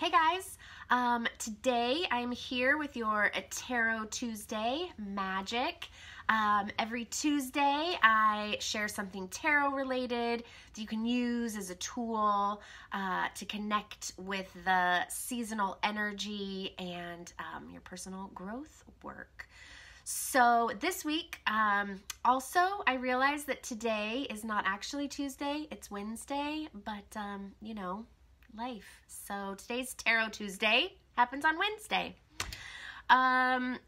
Hey guys, today I'm here with your Tarot Tuesday magic. Every Tuesday I share something tarot related that you can use as a tool to connect with the seasonal energy and your personal growth work. So this week, also I realized that today is not actually Tuesday, it's Wednesday, but you know, life. So today's Tarot Tuesday happens on Wednesday.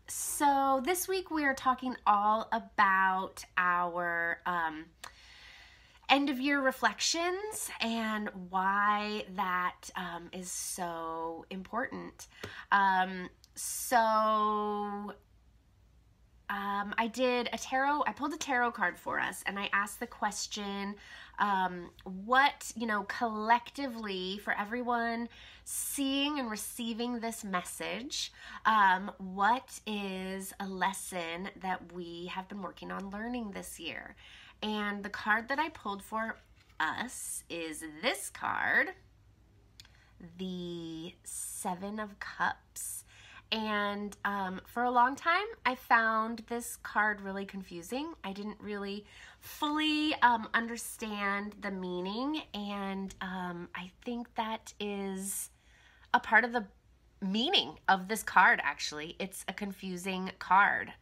So this week we are talking all about our end of year reflections and why that is so important. I pulled a tarot card for us, and I asked the question, what, collectively, for everyone seeing and receiving this message, what is a lesson that we have been working on learning this year? And the card that I pulled for us is this card, the Seven of Cups. And for a long time, I found this card really confusing. I didn't really fully understand the meaning, and I think that is a part of the meaning of this card, actually. It's a confusing card.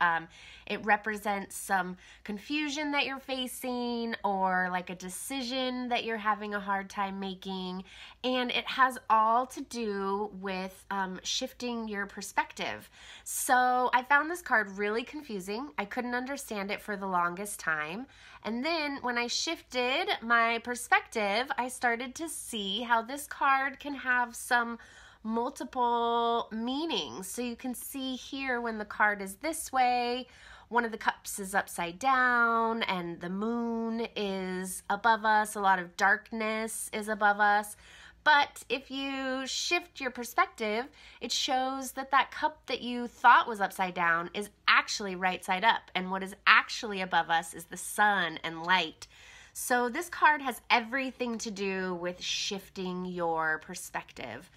It represents some confusion that you're facing, or like a decision that you're having a hard time making, and it has all to do with shifting your perspective. So I found this card really confusing. I couldn't understand it for the longest time, and then when I shifted my perspective, I started to see how this card can have some multiple meanings. So you can see here, when the card is this way, one of the cups is upside down and the moon is above us. A lot of darkness is above us. But if you shift your perspective, it shows that that cup that you thought was upside down is actually right side up. And what is actually above us is the sun and light. So this card has everything to do with shifting your perspective.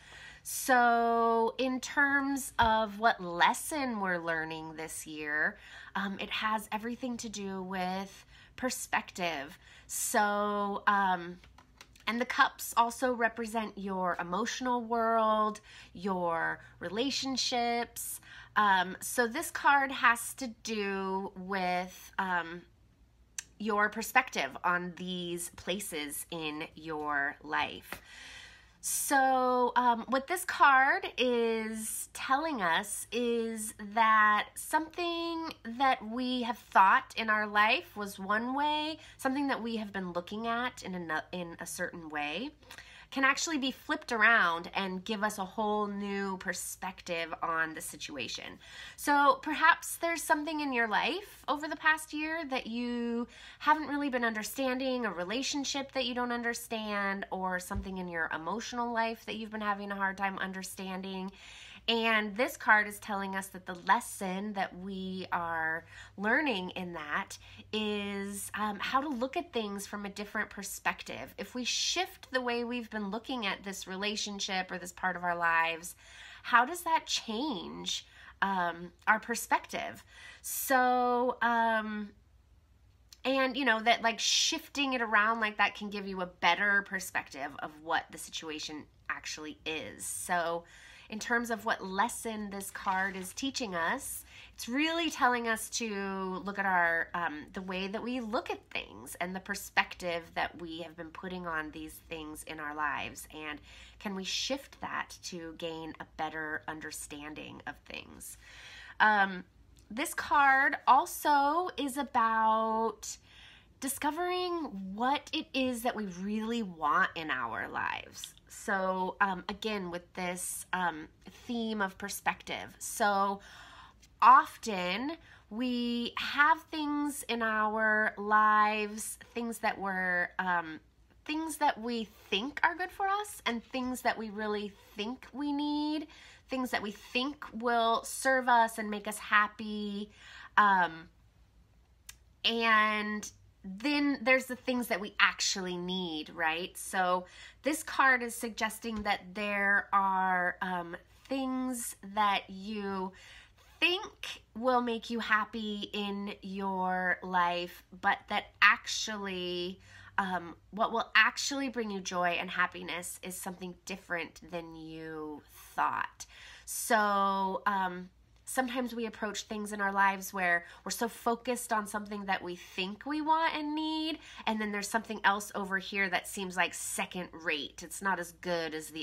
So in terms of what lesson we're learning this year, it has everything to do with perspective. So, and the cups also represent your emotional world, your relationships. So this card has to do with your perspective on these places in your life. So what this card is telling us is that something that we have thought in our life was one way, something that we have been looking at in a certain way, can actually be flipped around and give us a whole new perspective on the situation. So perhaps there's something in your life over the past year that you haven't really been understanding, a relationship that you don't understand, or something in your emotional life that you've been having a hard time understanding. And this card is telling us that the lesson that we are learning in that is how to look at things from a different perspective. If we shift the way we've been looking at this relationship or this part of our lives, how does that change our perspective? So, and that like shifting it around like that can give you a better perspective of what the situation actually is. So in terms of what lesson this card is teaching us, it's really telling us to look at our the way that we look at things and the perspective that we have been putting on these things in our lives, and can we shift that to gain a better understanding of things. This card also is about discovering what it is that we really want in our lives. So again, with this theme of perspective. So often we have things in our lives, things that we think are good for us, and things that we really think we need, things that we think will serve us and make us happy. And then there's the things that we actually need, right? So this card is suggesting that there are things that you think will make you happy in your life, but that actually, what will actually bring you joy and happiness is something different than you thought. So, sometimes we approach things in our lives where we're so focused on something that we think we want and need, and then there's something else over here that seems like second rate. It's not as good as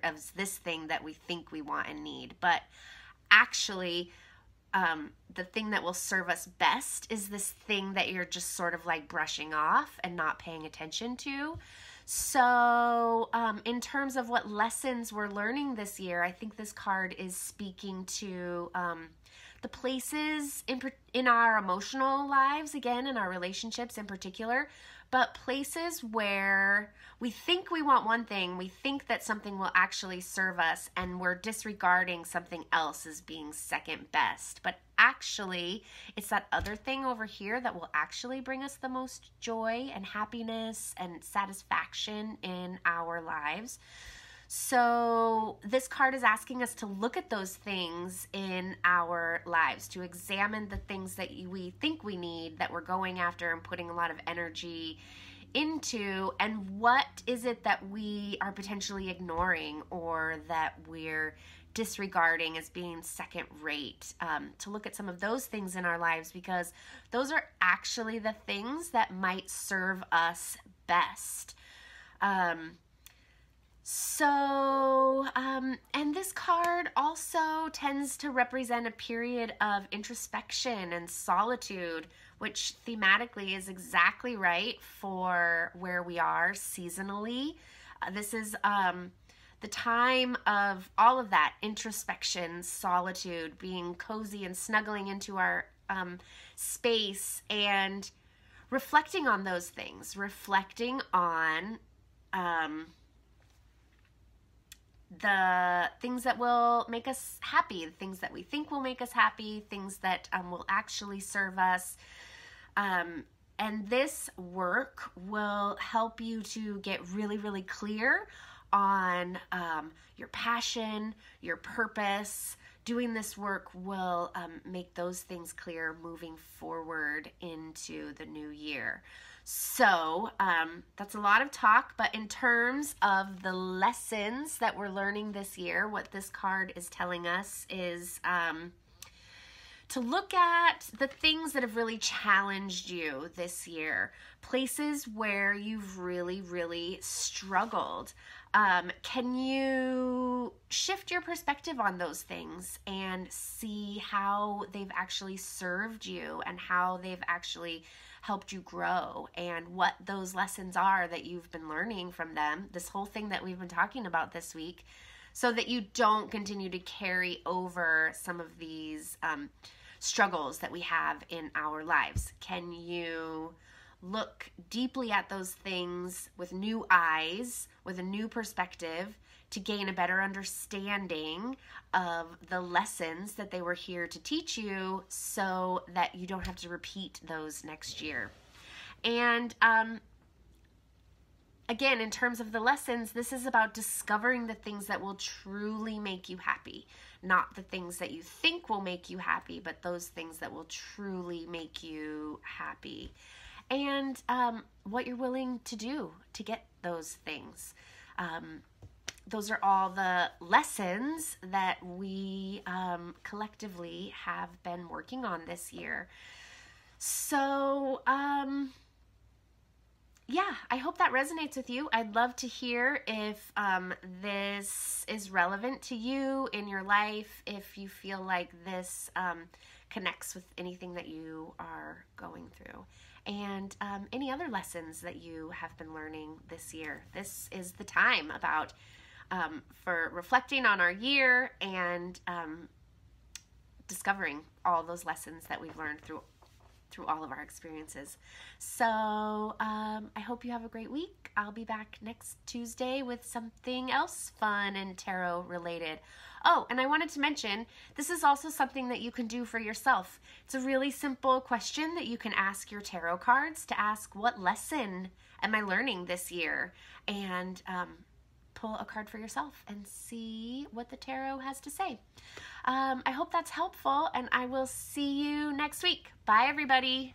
as this thing that we think we want and need. But actually, the thing that will serve us best is this thing that you're just sort of like brushing off and not paying attention to. So in terms of what lessons we're learning this year, I think this card is speaking to the places in our emotional lives, again, in our relationships in particular, but places where we think we want one thing, we think that something will actually serve us, and we're disregarding something else as being second best. But actually, it's that other thing over here that will actually bring us the most joy and happiness and satisfaction in our lives. So this card is asking us to look at those things in our lives, to examine the things that we think we need, that we're going after and putting a lot of energy into, and what is it that we are potentially ignoring or that we're disregarding as being second rate. To look at some of those things in our lives, because those are actually the things that might serve us best. And this card also tends to represent a period of introspection and solitude, which thematically is exactly right for where we are seasonally. This is the time of all of that introspection, solitude, being cozy and snuggling into our space and reflecting on those things, reflecting on the things that will make us happy, the things that we think will make us happy, things that will actually serve us. And this work will help you to get really, really clear on your passion, your purpose. Doing this work will make those things clear moving forward into the new year. So that's a lot of talk, but in terms of the lessons that we're learning this year, what this card is telling us is to look at the things that have really challenged you this year, places where you've really, really struggled. Can you shift your perspective on those things and see how they've actually served you and how they've actually helped you grow, and what those lessons are that you've been learning from them, this whole thing that we've been talking about this week, so that you don't continue to carry over some of these struggles that we have in our lives. Can you look deeply at those things with new eyes, with a new perspective, to gain a better understanding of the lessons that they were here to teach you, so that you don't have to repeat those next year? And again, in terms of the lessons, this is about discovering the things that will truly make you happy, not the things that you think will make you happy, but those things that will truly make you happy. And what you're willing to do to get those things. Those are all the lessons that we collectively have been working on this year. So, yeah, I hope that resonates with you. I'd love to hear if this is relevant to you in your life, if you feel like this connects with anything that you are going through. And any other lessons that you have been learning this year. This is the time for reflecting on our year and discovering all those lessons that we've learned through through all of our experiences. So I hope you have a great week. I'll be back next Tuesday with something else fun and tarot related. Oh, and I wanted to mention, this is also something that you can do for yourself. It's a really simple question that you can ask your tarot cards to ask, what lesson am I learning this year? And pull a card for yourself and see what the tarot has to say. I hope that's helpful, and I will see you next week. Bye, everybody.